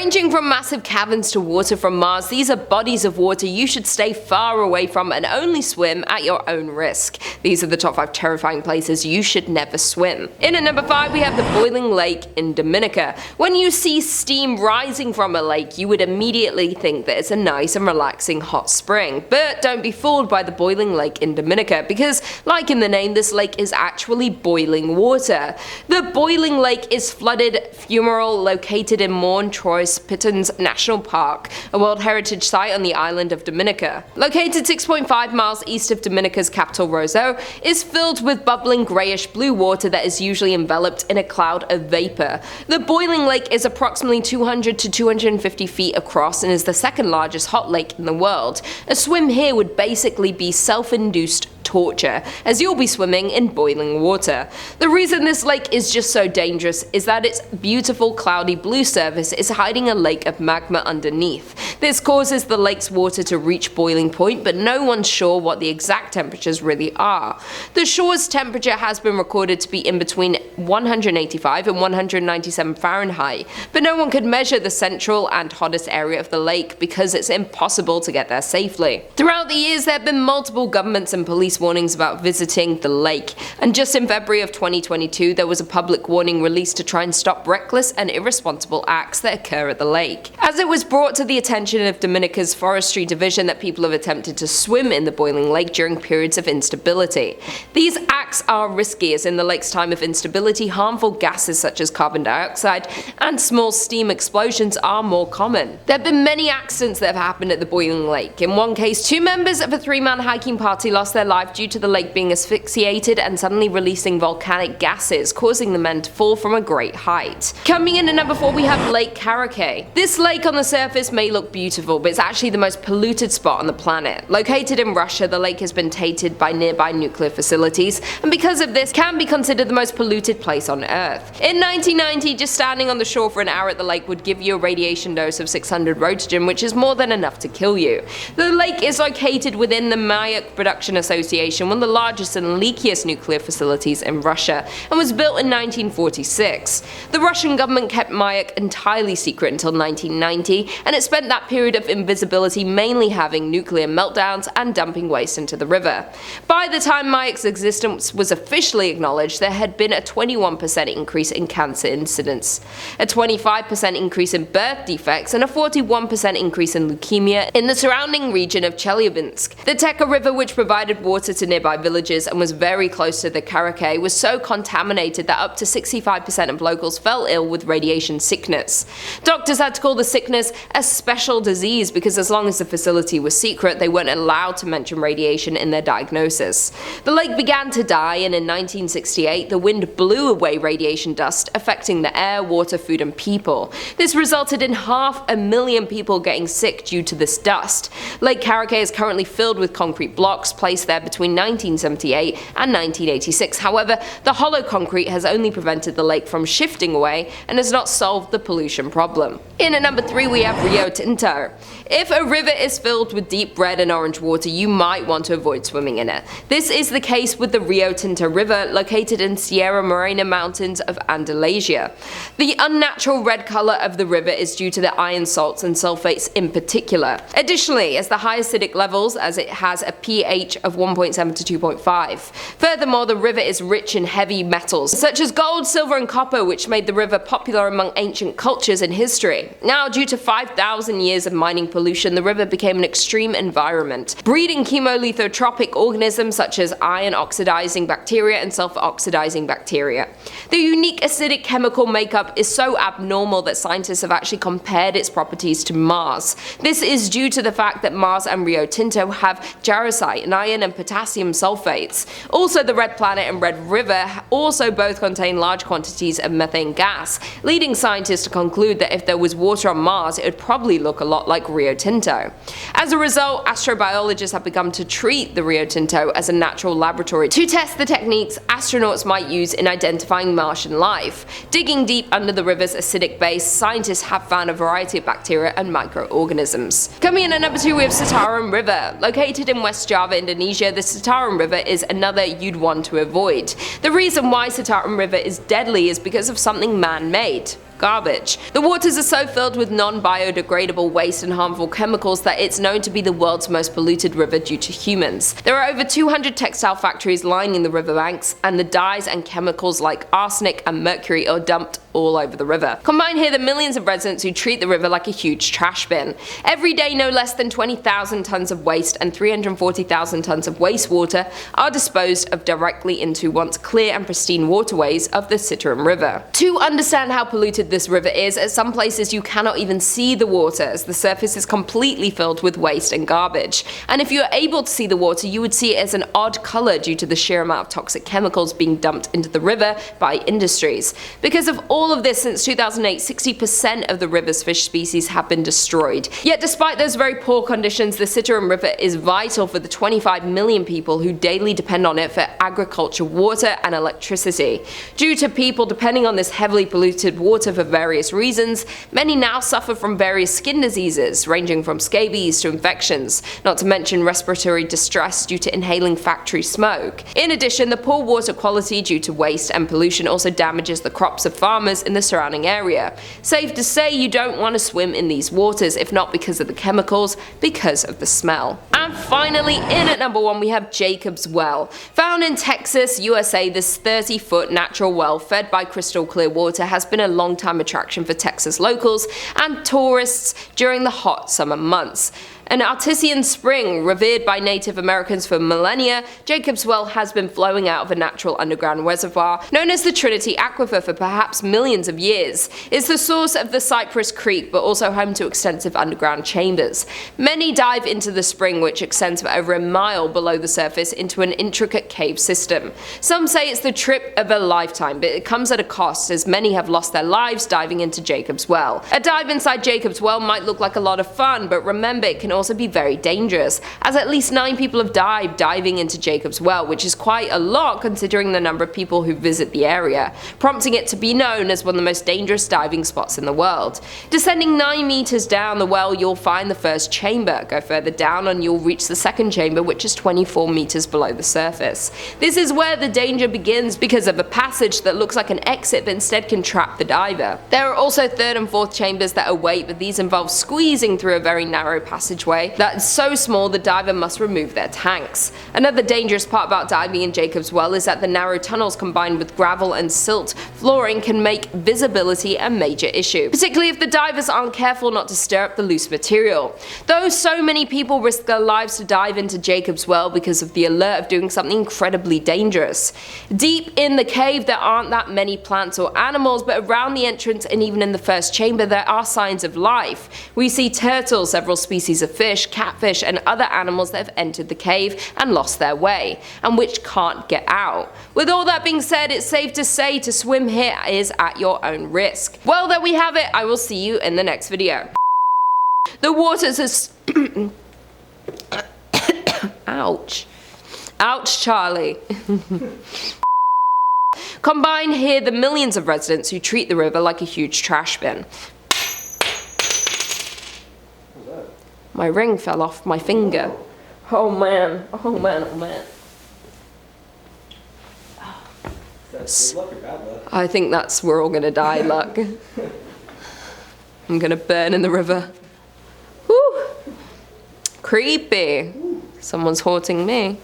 Ranging from massive caverns to water from Mars, these are bodies of water you should stay far away from and only swim at your own risk. These are the top 5 terrifying places you should never swim. In at number 5 we have the boiling lake in Dominika. When you see steam rising from a lake, you would immediately think that it's a nice and relaxing hot spring. But don't be fooled by the boiling lake in Dominika, because like in the name, this lake is actually boiling water. The boiling lake is flooded fumarole located in Morne Trois Pitons National Park, a World Heritage Site on the island of Dominika. Located 6.5 miles east of Dominika's capital Roseau, is filled with bubbling greyish blue water that is usually enveloped in a cloud of vapour. The boiling lake is approximately 200 to 250 feet across and is the second largest hot lake in the world. A swim here would basically be self-induced torture, as you'll be swimming in boiling water. The reason this lake is just so dangerous is that its beautiful cloudy blue surface is hiding a lake of magma underneath. This causes the lake's water to reach boiling point, but no one's sure what the exact temperatures really are. The shore's temperature has been recorded to be in between 185 and 197 Fahrenheit, but no one could measure the central and hottest area of the lake because it's impossible to get there safely. Throughout the years, there have been multiple governments and police warnings about visiting the lake, and just in February of 2022 there was a public warning released to try and stop reckless and irresponsible acts that occur at the lake. As it was brought to the attention of Dominika's forestry division that people have attempted to swim in the boiling lake during periods of instability. These acts are risky, as in the lake's time of instability, harmful gases such as carbon dioxide and small steam explosions are more common. There have been many accidents that have happened at the boiling lake. In one case, 2 members of a 3-man hiking party lost their life due to the lake being asphyxiated and suddenly releasing volcanic gases, causing the men to fall from a great height. Coming in at number 4 we have Lake Karachay. This lake on the surface may look beautiful, but it's actually the most polluted spot on the planet. Located in Russia, the lake has been tainted by nearby nuclear facilities, and because of this can be considered the most polluted place on Earth. In 1990, just standing on the shore for an hour at the lake would give you a radiation dose of 600 roentgen, which is more than enough to kill you. The lake is located within the Mayak Production Association, one of the largest and leakiest nuclear facilities in Russia, and was built in 1946. The Russian government kept Mayak entirely secret until 1990, and it spent that period of invisibility mainly having nuclear meltdowns and dumping waste into the river. By the time Mayak's existence was officially acknowledged, there had been a 21% increase in cancer incidence, a 25% increase in birth defects, and a 41% increase in leukemia in the surrounding region of Chelyabinsk. The Teka River, which provided water to nearby villages and was very close to the Karachay, was so contaminated that up to 65% of locals fell ill with radiation sickness. Doctors had to call the sickness a special disease because as long as the facility was secret, they weren't allowed to mention radiation in their diagnosis. The lake began to die, and in 1968 the wind blew away radiation dust, affecting the air, water, food and people. This resulted in 500,000 people getting sick due to this dust. Lake Karachay is currently filled with concrete blocks placed there between 1978 and 1986. However, the hollow concrete has only prevented the lake from shifting away and has not solved the pollution problem. In at number 3 we have Rio Tinto. If a river is filled with deep red and orange water, you might want to avoid swimming in it. This is the case with the Rio Tinto River, located in Sierra Morena Mountains of Andalusia. The unnatural red color of the river is due to the iron salts and sulfates in particular. Additionally, as the high acidic levels, as it has a pH of 1.7 to 2.5. Furthermore, the river is rich in heavy metals, such as gold, silver and copper, which made the river popular among ancient cultures in history. Now, due to 5,000 years of mining pollution, the river became an extreme environment, breeding chemolithotropic organisms such as iron-oxidizing bacteria and sulfur-oxidizing bacteria. The unique acidic chemical makeup is so abnormal that scientists have actually compared its properties to Mars. This is due to the fact that Mars and Rio Tinto have jarosite, and iron and potassium sulfates. Also, the Red Planet and Red River also both contain large quantities of methane gas, leading scientists to conclude that if there was water on Mars, it would probably look a lot like Rio Tinto. As a result, astrobiologists have begun to treat the Rio Tinto as a natural laboratory to test the techniques astronauts might use in identifying Martian life. Digging deep under the river's acidic base, scientists have found a variety of bacteria and microorganisms. Coming in at number 2 we have Citarum River. Located in West Java, Indonesia, the Citarum River is another you'd want to avoid. The reason why Citarum River is deadly is because of something man-made. garbage. The waters are so filled with non-biodegradable waste and harmful chemicals that it's known to be the world's most polluted river due to humans. There are over 200 textile factories lining the riverbanks, and the dyes and chemicals like arsenic and mercury are dumped all over the river. Combine here the millions of residents who treat the river like a huge trash bin. Every day, no less than 20,000 tons of waste and 340,000 tons of wastewater are disposed of directly into once clear and pristine waterways of the Citarum River. To understand how polluted this river is, at some places you cannot even see the water as the surface is completely filled with waste and garbage. And if you are able to see the water, you would see it as an odd color due to the sheer amount of toxic chemicals being dumped into the river by industries. Because of all of this, since 2008, 60% of the river's fish species have been destroyed. Yet despite those very poor conditions, the Citarum River is vital for the 25 million people who daily depend on it for agriculture, water and electricity. Due to people depending on this heavily polluted water for various reasons, many now suffer from various skin diseases ranging from scabies to infections, not to mention respiratory distress due to inhaling factory smoke. In addition, the poor water quality due to waste and pollution also damages the crops of farmers in the surrounding area. Safe to say you don't want to swim in these waters, if not because of the chemicals, because of the smell. And finally, in at number 1 we have Jacob's Well. Found in Texas, USA, this 30-foot natural well fed by crystal clear water has been a long-time attraction for Texas locals and tourists during the hot summer months. An artesian spring revered by Native Americans for millennia, Jacob's Well has been flowing out of a natural underground reservoir known as the Trinity Aquifer for perhaps millions of years. It's the source of the Cypress Creek, but also home to extensive underground chambers. Many dive into the spring, which extends for over a mile below the surface into an intricate cave system. Some say it's the trip of a lifetime, but it comes at a cost, as many have lost their lives diving into Jacob's Well. A dive inside Jacob's Well might look like a lot of fun, but remember it can also be very dangerous, as at least 9 people have died diving into Jacob's Well, which is quite a lot considering the number of people who visit the area, prompting it to be known as one of the most dangerous diving spots in the world. Descending 9 meters down the well, you'll find the first chamber. Go further down and you'll reach the second chamber, which is 24 meters below the surface. This is where the danger begins because of a passage that looks like an exit but instead can trap the diver. There are also 3rd and 4th chambers that await, but these involve squeezing through a very narrow passageway that is so small the diver must remove their tanks. Another dangerous part about diving in Jacob's Well is that the narrow tunnels combined with gravel and silt flooring can make visibility a major issue, particularly if the divers aren't careful not to stir up the loose material. Though so many people risk their lives to dive into Jacob's Well because of the alert of doing something incredibly dangerous. Deep in the cave there aren't that many plants or animals, but around the entrance and even in the first chamber there are signs of life. We see turtles, several species of fish, catfish and other animals that have entered the cave and lost their way, and which can't get out. With all that being said, it's safe to say to swim here is at your own risk. Well, there we have it. I will see you in the next video. The waters are ouch. Ouch, Charlie. Combine here the millions of residents who treat the river like a huge trash bin. My ring fell off my finger. Oh man, oh man, oh man. That's good luck or bad luck? I think we're all gonna die luck. I'm gonna burn in the river. Woo! Creepy. Someone's haunting me.